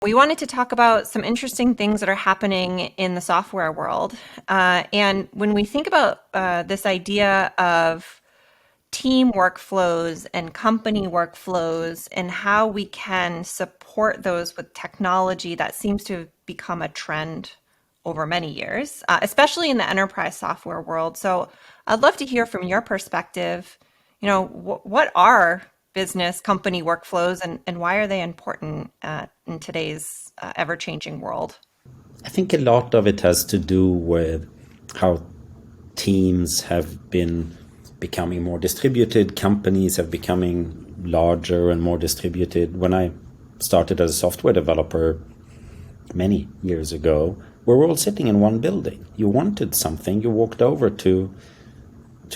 We wanted to talk about some interesting things that are happening in the software world. And when we think about this idea of team workflows and company workflows and how we can support those with technology, that seems to have become a trend over many years, especially in the enterprise software world. So I'd love to hear from your perspective, what are business company workflows and why are they important in today's ever-changing world? I think a lot of it has to do with how teams have been becoming more distributed, companies have becoming larger and more distributed. When I started as a software developer many years ago, we were all sitting in one building. You wanted something, you walked over to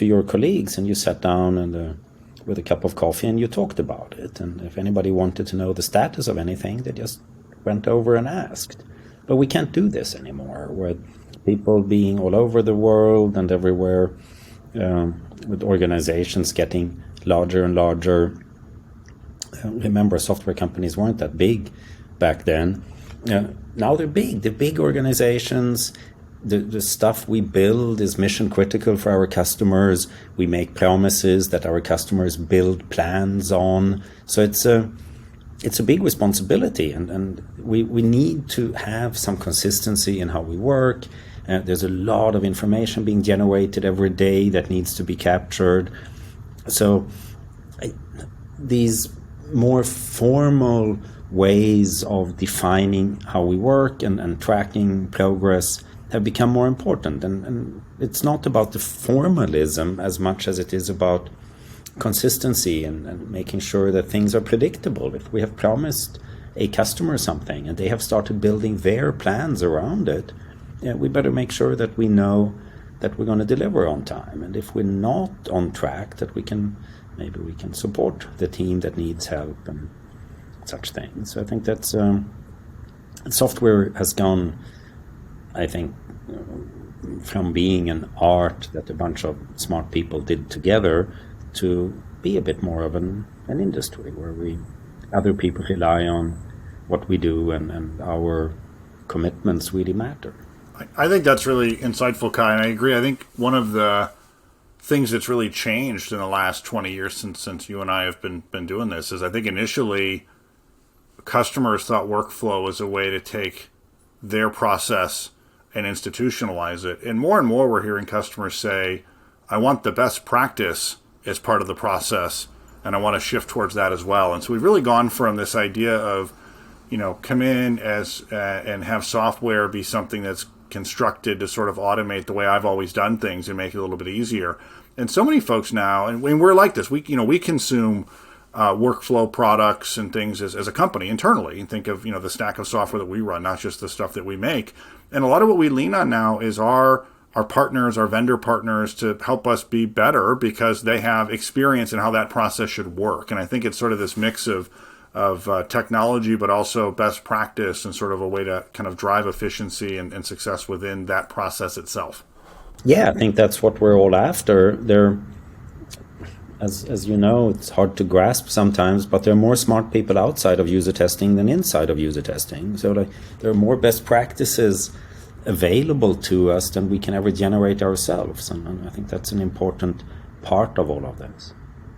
your colleagues and you sat down and with a cup of coffee and you talked about it. And if anybody wanted to know the status of anything, they just went over and asked. But we can't do this anymore, with people being all over the world and everywhere, with organizations getting larger and larger. Remember, software companies weren't that big back then. Now they're big. They're big organizations. The stuff we build is mission critical for our customers. We make promises that our customers build plans on. So it's a big responsibility, and we need to have some consistency in how we work. There's a lot of information being generated every day that needs to be captured. So these more formal ways of defining how we work and tracking progress have become more important. And it's not about the formalism as much as it is about consistency and making sure that things are predictable. If we have promised a customer something and they have started building their plans around it, we better make sure that we know that we're going to deliver on time. And if we're not on track, that maybe we can support the team that needs help and such things. So I think that's software has gone, I think, from being an art that a bunch of smart people did together to be a bit more of an industry where other people rely on what we do and our commitments really matter. I think that's really insightful, Kai, and I agree. I think one of the things that's really changed in the last 20 years since you and I have been doing this is I think initially customers thought workflow was a way to take their process and institutionalize it. And more we're hearing customers say, I want the best practice as part of the process, and I want to shift towards that as well. And so we've really gone from this idea of, come in as and have software be something that's constructed to sort of automate the way I've always done things and make it a little bit easier. And so many folks now, and we're like this, we consume workflow products and things as a company internally, and think of, the stack of software that we run, not just the stuff that we make. And a lot of what we lean on now is our partners, our vendor partners, to help us be better because they have experience in how that process should work. And I think it's sort of this mix of technology, but also best practice and sort of a way to kind of drive efficiency and success within that process itself. Yeah, I think that's what we're all after. As you know, it's hard to grasp sometimes, but there are more smart people outside of user testing than inside of user testing. So there are more best practices available to us than we can ever generate ourselves. And I think that's an important part of all of this.